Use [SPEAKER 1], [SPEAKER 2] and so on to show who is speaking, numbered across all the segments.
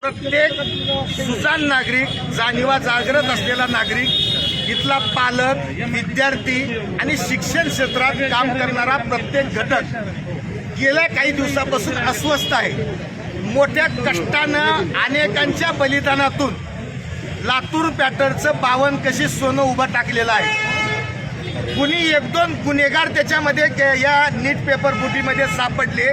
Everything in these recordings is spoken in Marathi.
[SPEAKER 1] प्रत्येक सुजाण नागरिक, जाणीवा जागृत असलेला नागरिक, इथला पालक, विद्यार्थी आणि शिक्षण क्षेत्रात काम करणारा प्रत्येक घटक गेल्या काही दिवसापासून अस्वस्थ आहे. मोठ्या कष्टानं, अनेकांच्या बलिदानातून लातूर पॅटर्नचं 52 कशी सोनं उभं टाकलेलं आहे. कुणी एक दोन गुन्हेगार त्याच्यामध्ये या नीट पेपर फुटीमध्ये सापडले,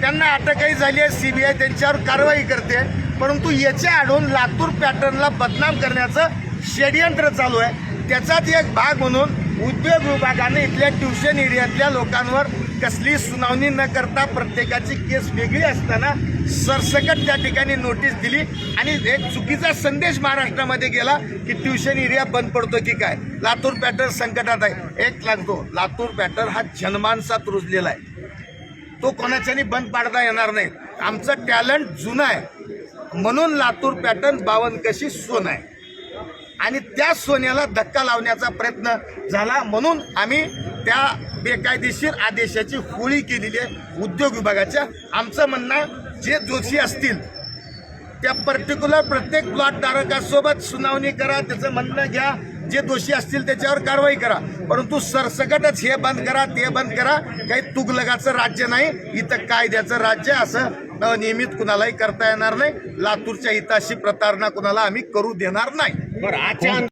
[SPEAKER 1] त्यांना अटकही झाली आहे. सीबीआय त्यांच्यावर कारवाई करते, परंतु याच्या आडून लातूर पॅटर्नला बदनाम करण्याचं षडयंत्र चालू आहे. त्याचाच एक भाग म्हणून उद्योग विभागाने इथल्या ट्युशन एरियातल्या लोकांवर कसली सुनावणी न करता प्रत्येकाची केस वेगळी असताना सरसकट त्या ठिकाणी नोटीस दिली आणि एक चुकीचा संदेश महाराष्ट्रामध्ये गेला की ट्युशन एरिया बंद पडतो की काय. लातूर पॅटर्न संकटात आहे. एक लागतो, लातूर पॅटर्न हा जनमानसात रुजलेला आहे, तो कोणाच्यानी बंद पाडता येणार नाही. आमचं टॅलेंट जुनं आहे म्हणून लातूर पॅटर्न 52 कशी सोनं आहे आणि त्या सोन्याला धक्का लावण्याचा प्रयत्न झाला म्हणून आम्ही त्या बेकायदेशीर आदेशाची होळी केलेली आहे उद्योग विभागाच्या. आमचं म्हणणं, जे दोषी असतील त्या पर्टिक्युलर प्रत्येक प्लॉट धारकासोबत सुनावणी करा, त्याचं म्हणणं घ्या, जे दोषी असतील त्याच्यावर कारवाई करा, परंतु सरसकटच हे बंद करा, ते बंद करा. काही तुगलकाचं राज्य नाही, इथं कायद्याचं राज्य. असं नियमित कुणालाही करता येणार नाही. लातूरच्या हिताशी प्रतारणा कुणाला आम्ही करू देणार नाही.